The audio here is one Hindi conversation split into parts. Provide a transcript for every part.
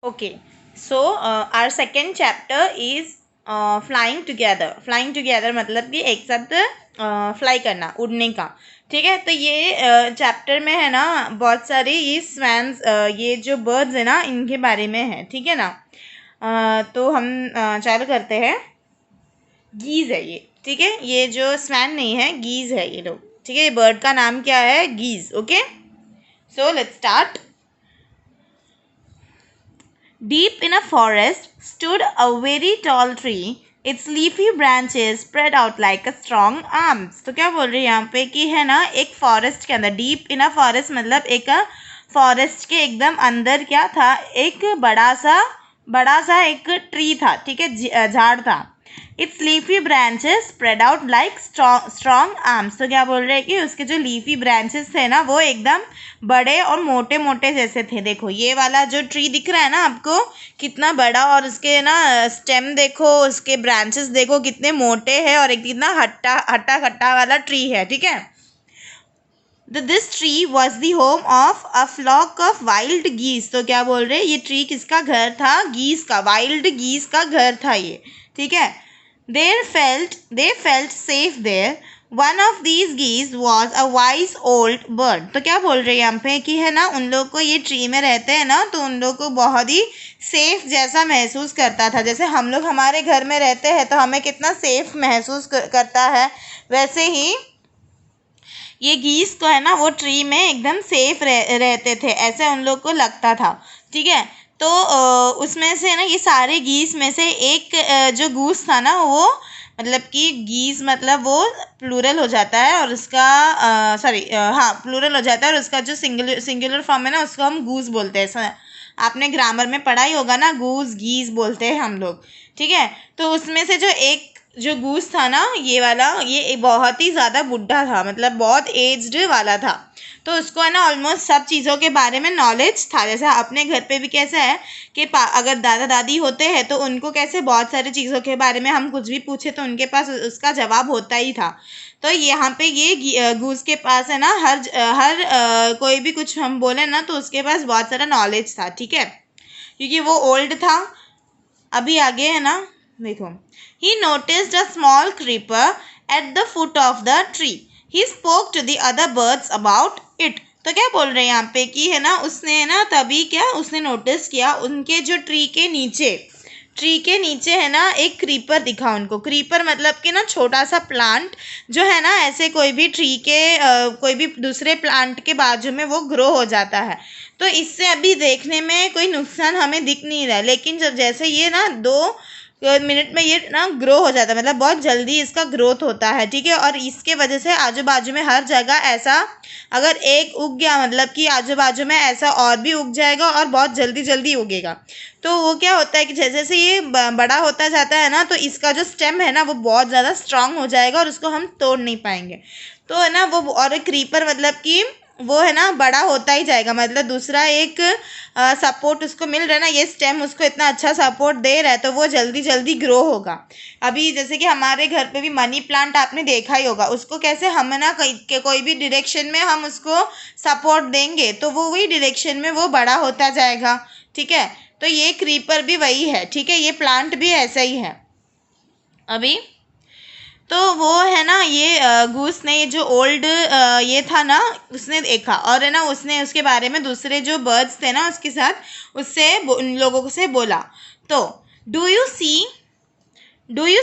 Okay, so our second chapter is flying together. Flying together मतलब कि एक साथ फ्लाई करना, उड़ने का. ठीक है, तो ये चैप्टर में है ना बहुत सारी ये स्वैन्स, ये जो बर्ड्स है ना इनके बारे में है. ठीक है ना. तो हम चालू करते हैं. गीज है ये. ठीक है, ये जो स्वैन नहीं है, गीज है ये लोग. ठीक है, ये बर्ड का नाम क्या है? Geese. Okay, so let's start. Deep in a forest stood a very tall tree. Its leafy branches spread out like a strong arms. तो क्या बोल रही है यहाँ पे कि है ना एक फॉरेस्ट के अंदर, डीप इन अ फॉरेस्ट मतलब एक फॉरेस्ट के एकदम अंदर क्या था, एक बड़ा सा एक ट्री था. ठीक है, झाड़ था. It's leafy branches spread out like strong arms. तो क्या बोल रहे हैं कि उसके जो लीफी ब्रांचेस थे ना वो एकदम बड़े और मोटे मोटे जैसे थे. देखो ये वाला जो ट्री दिख रहा है ना आपको कितना बड़ा, और उसके ना स्टेम देखो, उसके ब्रांचेस देखो कितने मोटे हैं, और एक कितना हट्टा वाला ट्री है. ठीक है, this tree was the home of a flock of wild geese. तो क्या बोल रहे हैं, ये ट्री किसका घर था? गीस का, वाइल्ड गीस का घर था ये. ठीक है, they felt safe there. One of these geese was a wise old bird. तो क्या बोल रहे हैं यहाँ पे कि है ना उन लोग को, ये ट्री में रहते हैं ना तो उन लोग को बहुत ही सेफ जैसा महसूस करता था. जैसे हम लोग हमारे घर में रहते हैं तो हमें कितना सेफ महसूस करता है, वैसे ही ये गीस को है ना वो ट्री में एकदम सेफ रहते थे, ऐसे उन लोग को लगता था. ठीक है, तो उसमें से ना ये सारे गीस में से एक जो गूस था ना वो, मतलब कि गीस मतलब वो प्लूरल हो जाता है, और उसका प्लूरल हो जाता है, और उसका जो सिंगुलर फॉर्म है ना उसको हम गूस बोलते हैं. आपने ग्रामर में पढ़ा ही होगा ना, गूस गीस बोलते हैं हम लोग. ठीक है, तो उसमें से जो एक जो गूस था ना ये वाला, ये बहुत ही ज़्यादा बुढ़ा था, मतलब बहुत एज्ड वाला था. तो उसको है ना ऑलमोस्ट सब चीज़ों के बारे में नॉलेज था. जैसे अपने घर पे भी कैसा है कि अगर दादा दादी होते हैं तो उनको कैसे बहुत सारी चीज़ों के बारे में हम कुछ भी पूछे तो उनके पास उसका जवाब होता ही था. तो यहाँ पे ये गूस के पास है ना हर कोई भी कुछ हम बोले ना तो उसके पास बहुत सारा नॉलेज था. ठीक है, क्योंकि वो ओल्ड था. अभी आगे है ना देखो. He noticed a small creeper at the foot of the tree. He spoke to the other birds about it. तो क्या बोल रहे हैं यहाँ पे कि है ना उसने ना तभी क्या उसने नोटिस किया उनके जो ट्री के नीचे है ना एक क्रीपर दिखा उनको. क्रीपर मतलब कि ना छोटा सा प्लांट जो है ना ऐसे कोई भी ट्री के कोई भी दूसरे प्लांट के बाजू में वो ग्रो हो जाता है. तो इससे अभी देखने में कोई नुकसान हमें दिख नहीं रहा है, लेकिन जब जैसे ये ना 2 मिनट में ये ना ग्रो हो जाता है, मतलब बहुत जल्दी इसका ग्रोथ होता है. ठीक है, और इसके वजह से आजू बाजू में हर जगह ऐसा अगर एक उग गया मतलब कि आजू बाजू में ऐसा और भी उग जाएगा और बहुत जल्दी जल्दी उगेगा. तो वो क्या होता है कि जैसे जैसे ये बड़ा होता जाता है ना तो इसका जो स्टेम है ना वो बहुत ज़्यादा स्ट्रांग हो जाएगा और उसको हम तोड़ नहीं पाएंगे. तो है ना वो, और क्रीपर मतलब कि वो है ना बड़ा होता ही जाएगा, मतलब दूसरा एक सपोर्ट उसको मिल रहा है ना, ये स्टेम उसको इतना अच्छा सपोर्ट दे रहा है तो वो जल्दी जल्दी ग्रो होगा. अभी जैसे कि हमारे घर पे भी मनी प्लांट आपने देखा ही होगा, उसको कैसे हम ना कोई भी डायरेक्शन में हम उसको सपोर्ट देंगे तो वो वही डायरेक्शन में वो बड़ा होता जाएगा. ठीक है, तो ये क्रीपर भी वही है. ठीक है, ये प्लांट भी ऐसा ही है. अभी तो वो है ना ये गूस ने ये जो ओल्ड ये था ना उसने देखा, और है ना उसने उसके बारे में दूसरे जो बर्ड्स थे ना उसके साथ उससे उन लोगों से बोला. तो do you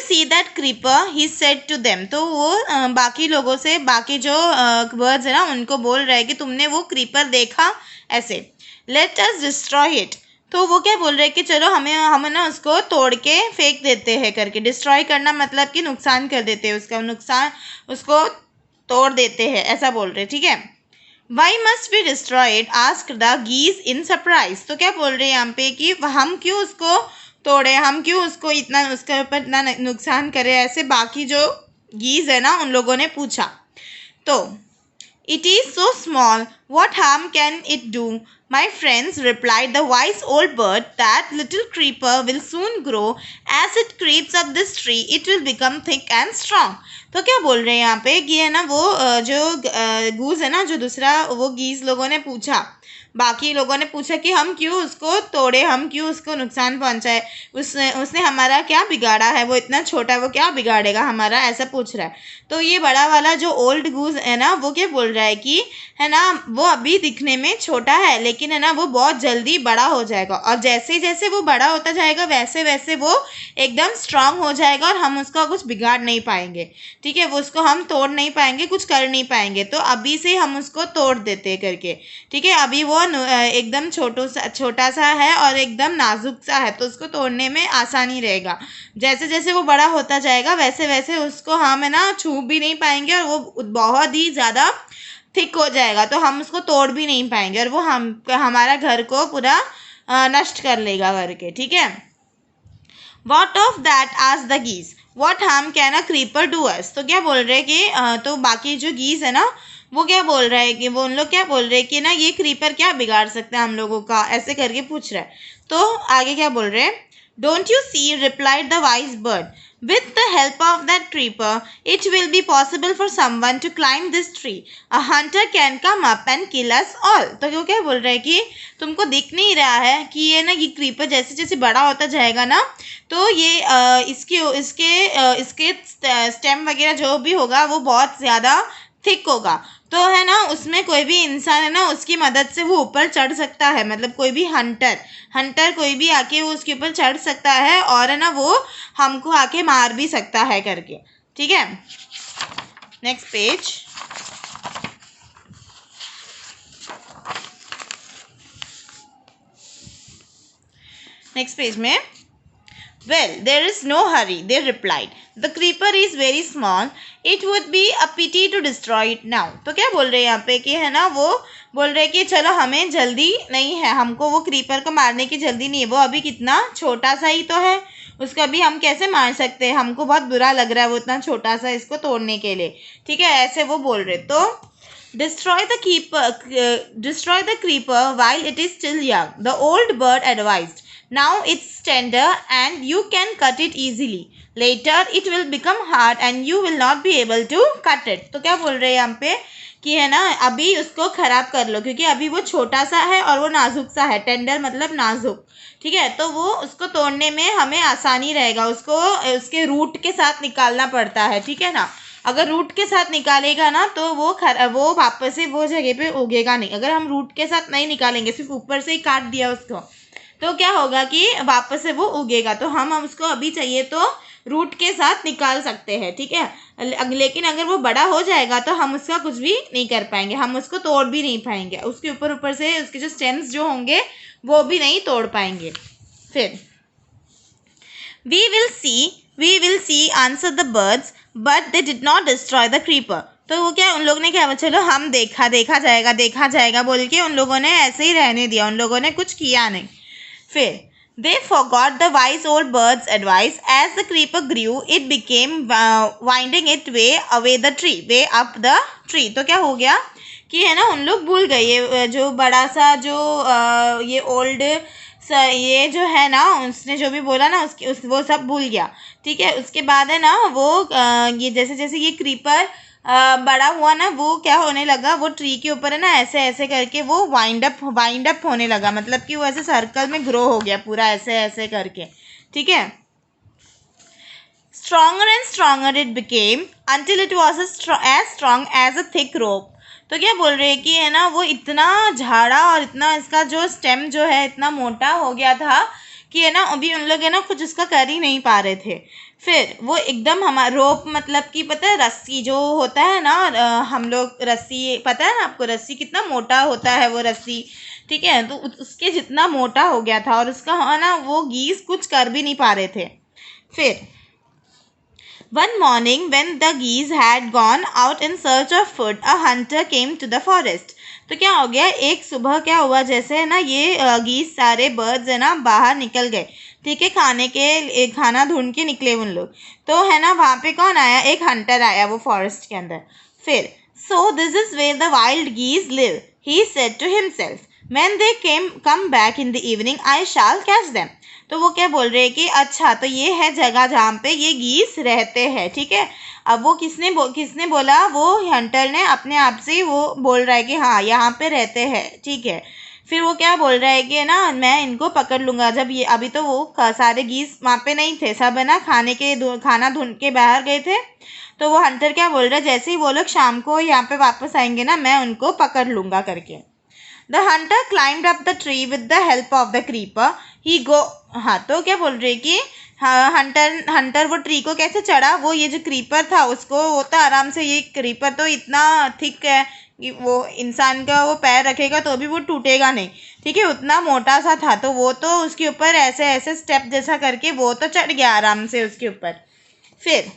see that creeper, he said to them. तो वो बाकी लोगों से, बाकी जो बर्ड्स है ना उनको बोल रहे हैं कि तुमने वो क्रीपर देखा ऐसे. Let us destroy it. तो वो क्या बोल रहे हैं कि चलो हम ना उसको तोड़ के फेंक देते हैं करके. डिस्ट्रॉय करना मतलब कि नुकसान कर देते हैं, उसको तोड़ देते हैं ऐसा बोल रहे. ठीक है, why must be destroyed ask the geese in surprise. तो क्या बोल रहे हैं यहाँ पे कि हम क्यों उसको तोड़े, हम क्यों उसको इतना उसके ऊपर इतना नुकसान करें, ऐसे बाकी जो गीज है ना उन लोगों ने पूछा. तो It is so small, what harm can it do? My friends, replied the wise old bird, that little creeper will soon grow. As it creeps up this tree, it will become thick and strong. तो क्या बोल रहे हैं यहाँ पे कि है ना वो जो गूज है ना जो दूसरा वो गीज लोगों ने पूछा, बाकी लोगों ने पूछा कि हम क्यों उसको तोड़े, हम क्यों उसको नुकसान पहुंचाए, उसने हमारा क्या बिगाड़ा है, वो इतना छोटा है, वो क्या बिगाड़ेगा हमारा, ऐसा पूछ रहा है। तो ये बड़ा वाला जो ओल्ड गूज है ना, वो क्या बोल रहा है कि है ना, वो अभी दिखने में छोटा है लेकिन है ना वो बहुत जल्दी बड़ा हो जाएगा, और जैसे जैसे वो बड़ा होता जाएगा वैसे वैसे वो एकदम स्ट्रांग हो जाएगा और हम उसका कुछ बिगाड़ नहीं पाएंगे। ठीक है, वो उसको हम तोड़ नहीं पाएंगे, कुछ कर नहीं पाएंगे, तो अभी से हम उसको तोड़ देते करके। ठीक है, अभी वो एकदम छोटा सा है और एकदम नाजुक सा है, तो उसको तोड़ने में आसानी रहेगा। जैसे जैसे वो बड़ा होता जाएगा वैसे वैसे उसको हम है ना छू भी नहीं पाएंगे, और वो बहुत ही ज़्यादा थिक हो जाएगा, तो हम उसको तोड़ भी नहीं पाएंगे, और वो हमारा घर को पूरा नष्ट कर लेगा करके। ठीक है, वॉट ऑफ दैट आज the geese, what harm can a creeper do us. तो क्या बोल रहे हैं कि तो बाकी जो गीज है ना वो क्या बोल रहा है कि वो उन लोग क्या बोल रहे हैं कि ना ये क्रीपर क्या बिगाड़ सकता है हम लोगों का, ऐसे करके पूछ रहा है। तो आगे क्या बोल रहे हैं, don't you see, replied the wise bird, with the help of that creeper it will be possible for someone to climb this tree, a hunter can come up and kill us all। तो वो क्या बोल रहा है कि तुमको दिख नहीं रहा है कि ये ना ये क्रीपर जैसे जैसे बड़ा होता जाएगा ना, तो ये इसके स्टेम वगैरह जो भी होगा वो बहुत ज़्यादा थिक होगा, तो है ना उसमें कोई भी इंसान है ना उसकी मदद से वो ऊपर चढ़ सकता है, मतलब कोई भी हंटर कोई भी आके वो उसके ऊपर चढ़ सकता है, और है ना वो हमको आके मार भी सकता है करके। ठीक है, नेक्स्ट पेज। नेक्स्ट पेज में, well, there is no hurry, they replied. The creeper is very small. It would be a pity to destroy it now. तो क्या बोल रहे हैं यहाँ पे कि है ना वो बोल रहे हैं कि चलो हमें जल्दी नहीं है, हमको वो क्रीपर को मारने की जल्दी नहीं है, वो अभी कितना छोटा सा ही तो है, उसको अभी हम कैसे मार सकते हैं, हमको बहुत बुरा लग रहा है वो इतना छोटा सा इसको तोड़ने के लिए। ठीक है, ऐसे वो बोल रहे। तो destroy the creeper while it is still young, the old bird advised. Now it's tender and you can cut it easily. Later it will become hard and you will not be able to cut it. तो क्या बोल रहे हैं यहाँ पे कि है ना अभी उसको खराब कर लो, क्योंकि अभी वो छोटा सा है और वो नाजुक सा है, टेंडर मतलब नाजुक। ठीक है, तो वो उसको तोड़ने में हमें आसानी रहेगा, उसको उसके रूट के साथ निकालना पड़ता है। ठीक है ना, अगर रूट के साथ निकालेगा ना तो वो वापस से वो जगह पे उगेगा नहीं। अगर हम रूट के साथ नहीं निकालेंगे, सिर्फ ऊपर से ही काट दिया उसको, तो क्या होगा कि वापस से वो उगेगा। तो हम उसको अभी चाहिए तो रूट के साथ निकाल सकते हैं। ठीक है, लेकिन अगर वो बड़ा हो जाएगा तो हम उसका कुछ भी नहीं कर पाएंगे, हम उसको तोड़ भी नहीं पाएंगे, उसके ऊपर से उसके जो स्टेम्स जो होंगे वो भी नहीं तोड़ पाएंगे। फिर we will see answer the birds, but they did not destroy the creeper। तो वो क्या उन लोगों ने क्या, चलो हम देखा जाएगा बोल के उन लोगों ने ऐसे ही रहने दिया, उन लोगों ने कुछ किया नहीं। फिर they forgot the wise old bird's advice. As the creeper grew, it became winding its way up the tree। तो क्या हो गया कि है ना उन लोग भूल गए, ये जो बड़ा सा जो ये ओल्ड ये जो है ना उसने जो भी बोला ना वो सब भूल गया। ठीक है, उसके बाद है ना वो ये जैसे जैसे ये क्रीपर बड़ा हुआ ना, वो क्या होने लगा, वो ट्री के ऊपर है ना ऐसे ऐसे करके वो वाइंड अप होने लगा, मतलब कि वो ऐसे सर्कल में ग्रो हो गया पूरा ऐसे ऐसे करके। ठीक है, stronger and stronger it became until it was as strong as a thick rope। तो क्या बोल रहे हैं कि है ना वो इतना झाड़ा और इतना इसका जो स्टेम जो है इतना मोटा हो गया था कि है ना अभी उन लोग है ना कुछ उसका कर ही नहीं पा रहे थे। फिर वो एकदम हमारा रोप मतलब कि पता है रस्सी जो होता है ना, हम लोग रस्सी, पता है ना आपको रस्सी कितना मोटा होता है वो रस्सी। ठीक है, तो उसके जितना मोटा हो गया था और उसका है ना वो गीज कुछ कर भी नहीं पा रहे थे। फिर one morning when the geese had gone out in search of food, a hunter came to the forest। तो क्या हो गया, एक सुबह क्या हुआ, जैसे है ना ये गीज सारे बर्ड्स है ना बाहर निकल गए। ठीक है, खाना ढूंढ के निकले उन लोग, तो है ना वहाँ पे कौन आया, एक हंटर आया वो फॉरेस्ट के अंदर। फिर so this is where the wild geese live, he said to himself, when they come back in the evening I shall catch them। तो वो क्या बोल रहे हैं कि अच्छा तो ये है जगह जहाँ पे ये गीस रहते हैं। ठीक है, अब वो किसने बोला, वो हंटर ने अपने आप से वो बोल रहा है कि हाँ यहाँ पे रहते हैं। ठीक है, फिर वो क्या बोल रहा है कि ना मैं इनको पकड़ लूँगा। जब ये अभी तो वो सारे गीस वहाँ पे नहीं थे, सब है ना खाना ढूंढ के बाहर गए थे। तो वो हंटर क्या बोल रहा है, जैसे ही वो लोग शाम को यहाँ पे वापस आएंगे ना, मैं उनको पकड़ लूँगा करके। The hunter climbed up the tree with the help of the creeper he go. हाँ, तो क्या बोल रही है कि हाँ, हंटर वो ट्री को कैसे चढ़ा, वो ये जो क्रीपर था उसको वो तो आराम से, ये क्रीपर तो इतना थिक है कि वो इंसान का वो पैर रखेगा तो भी वो टूटेगा नहीं, ठीक है, उतना मोटा सा था। तो वो तो उसके ऊपर ऐसे ऐसे स्टेप जैसा करके वो तो चढ़ गया आराम से उसके ऊपर। फिर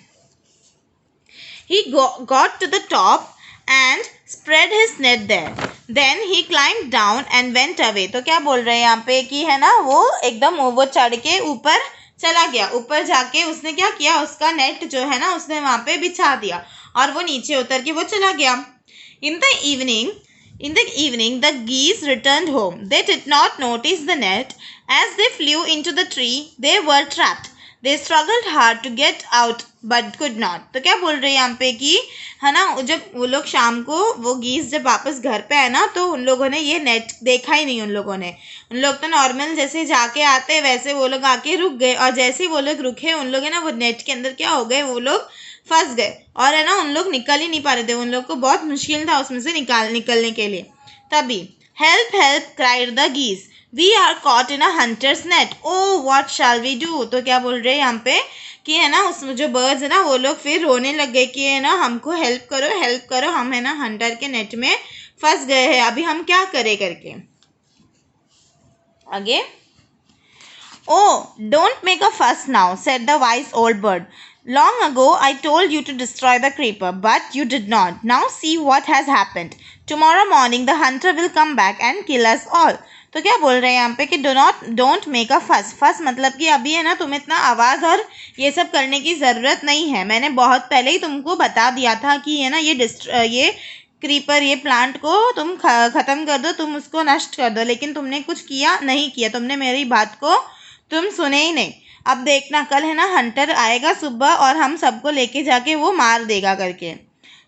he got to the top and spread his net there. Then he climbed down and went away. तो क्या बोल रहे हैं यहाँ पे कि है ना, वो एकदम वो चढ़ के ऊपर चला गया। ऊपर जाके उसने क्या किया, उसका नेट जो है ना उसने वहाँ पे बिछा दिया और वो नीचे उतर के वो चला गया। In the evening, the geese returned home. They did not notice the net. As they flew into the tree, they were trapped. They struggled hard to get out but could not. तो क्या बोल रहे हैं यहाँ पे कि है ना, जब वो लोग शाम को वो गीस जब वापस घर पे आए ना, तो उन लोगों ने ये नेट देखा ही नहीं। उन लोग तो नॉर्मल जैसे जाके आते वैसे वो लोग आके रुक गए, और जैसे ही वो लोग रुके उन लोग है ना वो नेट के अंदर क्या हो गए, वो लोग फंस गए और है ना उन लोग निकल ही नहीं पा रहे थे। उन लोग को बहुत मुश्किल था उसमें से निकलने के लिए। तभी help help cried the geese, we are caught in a hunter's net, oh what shall we do. तो क्या बोल रहे हैं यहाँ पे कि है ना उसमें जो बर्ड्स है ना वो लोग फिर रोने लग गए कि है ना हमको हेल्प करो, हम है ना हंटर के नेट में फंस गए हैं, अभी हम क्या करें करके। आगे, oh, don't make a fuss now, said the wise old bird. Long ago I told you to destroy the creeper, but you did not. Now see what has happened. Tomorrow morning the hunter will come back and kill us all. तो क्या बोल रहे हैं यहाँ पे कि डोंट मेक अ फस मतलब कि अभी है ना तुम्हें इतना आवाज़ और ये सब करने की ज़रूरत नहीं है। मैंने बहुत पहले ही तुमको बता दिया था कि है ना ये क्रीपर, ये प्लांट को तुम ख़त्म कर दो, तुम उसको नष्ट कर दो, लेकिन तुमने कुछ नहीं किया, तुमने मेरी बात को तुम सुने ही नहीं। अब देखना कल है ना हंटर आएगा सुबह और हम सबको लेके जाके वो मार देगा करके।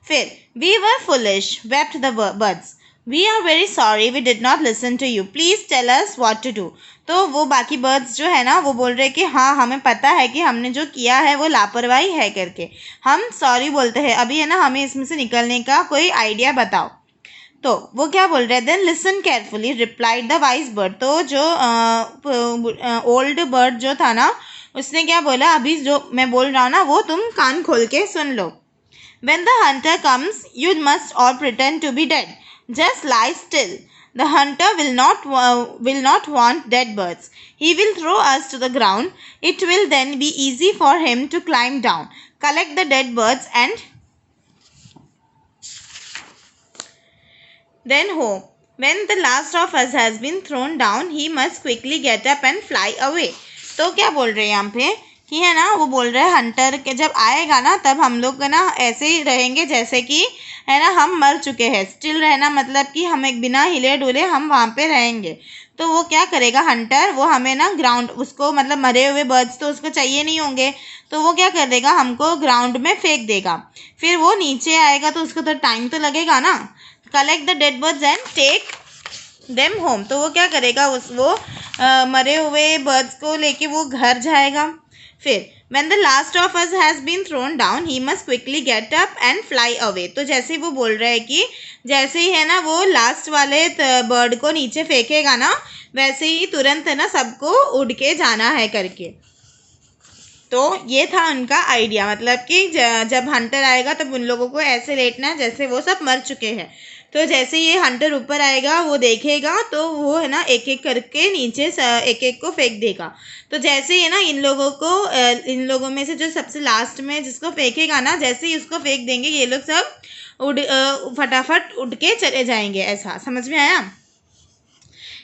फिर we were foolish wept the birds, we are very sorry we did not listen to you, please tell us what to do. तो वो बाकी बर्ड्स जो है ना वो बोल रहे कि हाँ हमें पता है कि हमने जो किया है वो लापरवाही है करके, हम सॉरी बोलते हैं, अभी है ना हमें इसमें से निकलने का कोई आइडिया बताओ। तो वो क्या बोल रहे हैं, then listen carefully replied the wise bird. तो जो ओल्ड बर्ड जो था ना उसने क्या बोला, अभी जो मैं बोल रहा हूँ ना वो तुम कान खोल के सुन लो। When the hunter comes, you must all pretend to be dead. Just lie still. The hunter will not want dead birds. He will throw us to the ground. It will then be easy for him to climb down, collect the dead birds and then home. When the last of us has been thrown down, he must quickly get up and fly away. तो क्या बोल रहे हैं यहाँ पे कि है ना वो बोल रहे हैं हंटर के जब आएगा ना तब हम लोग ना ऐसे ही रहेंगे जैसे कि है ना हम मर चुके हैं। स्टिल रहना मतलब कि हम एक बिना हिले डुले हम वहाँ पे रहेंगे। तो वो क्या करेगा हंटर, वो हमें ना ग्राउंड, उसको मतलब मरे हुए बर्ड्स तो उसको चाहिए नहीं होंगे, तो वो क्या कर देगा हमको ग्राउंड में फेंक देगा। फिर वो नीचे आएगा तो उसको तो टाइम तो लगेगा ना। Collect the dead birds and take them home. तो वो क्या करेगा मरे हुए बर्ड्स को लेके वो घर जाएगा। फिर when the last of us has been thrown down, he must quickly get up and fly away। तो जैसे वो बोल रहा है कि जैसे ही है ना वो लास्ट वाले बर्ड को नीचे फेंकेगा ना वैसे ही तुरंत है ना सबको उड़ के जाना है करके। तो ये था उनका आइडिया, मतलब कि जब हंटर आएगा तब उन लोगों को ऐसे लेटना है जैसे वो सब मर चुके हैं। तो जैसे ये हंटर ऊपर आएगा वो देखेगा तो वो है ना एक एक करके नीचे एक एक को फेंक देगा। तो जैसे ही है ना इन लोगों में से जो सबसे लास्ट में जिसको फेंकेगा ना, जैसे ही उसको फेंक देंगे ये लोग सब फटाफट उड़ के चले जाएंगे। ऐसा समझ में आया।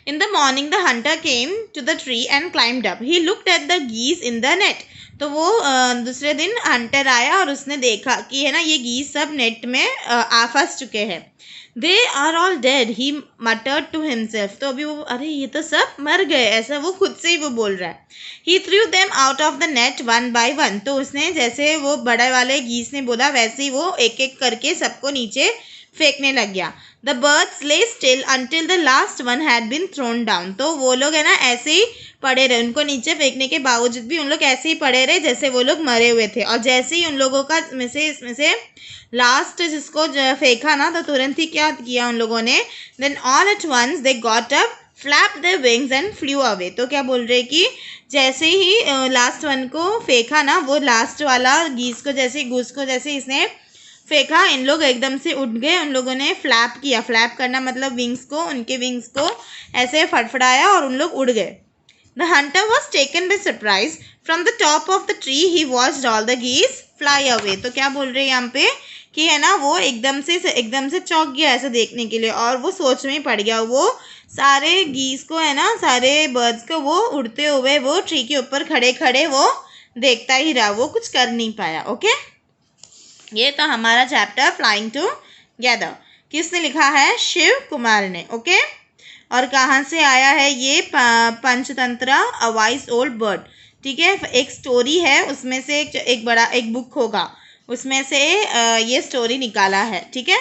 In the morning the hunter came to the tree and climbed up. He looked at the geese in the net. तो वो दूसरे दिन हंटर आया और उसने देखा कि है ना ये गीस सब नेट में फंस चुके हैं। They are all dead, he muttered to himself। तो अभी वो अरे ये तो सब मर गए, ऐसा वो खुद से ही वो बोल रहा है। He threw them out of the net one by one। तो उसने जैसे वो बड़े वाले गीस ने बोला वैसे ही वो एक एक करके सबको नीचे फेंकने लग गया। The birds lay still until the last one had been thrown down. तो वो लोग है ना ऐसे ही पड़े रहे, उनको नीचे फेंकने के बावजूद भी उन लोग ऐसे ही पड़े रहे जैसे वो लोग मरे हुए थे। और जैसे ही उन लोगों का इसमें से लास्ट जिसको फेंका ना, तो तुरंत ही क्या किया उन लोगों ने, then all at once they got up, flap their wings and flew away. तो क्या बोल रहे कि जैसे ही लास्ट वन को फेंका ना, वो लास्ट वाला गूस को जैसे इसने फेंका, इन लोग एकदम से उठ गए। उन लोगों ने फ्लैप किया, फ्लैप करना मतलब विंग्स को, उनके विंग्स को ऐसे फड़फड़ाया और उन लोग उड़ गए। The Hunter was taken by surprise, from the top of the tree he watched all the गीस फ्लाई अवे। तो क्या बोल रहे हैं यहाँ पे कि है ना, वो एकदम से चौंक गया ऐसा देखने के लिए, और वो सोच में ही पड़ गया। वो सारे गीस को है ना, सारे बर्ड्स को वो उड़ते हुए वो ट्री के ऊपर खड़े खड़े वो देखता ही रहा, वो कुछ कर नहीं पाया। ओके, ये तो हमारा चैप्टर फ्लाइंग टुगेदर। किसने लिखा है? शिव कुमार ने। ओके, और कहाँ से आया है ये? Panchatantra a wise old bird. ठीक है, एक स्टोरी है, उसमें से एक बुक होगा, उसमें से ये स्टोरी निकाला है। ठीक है।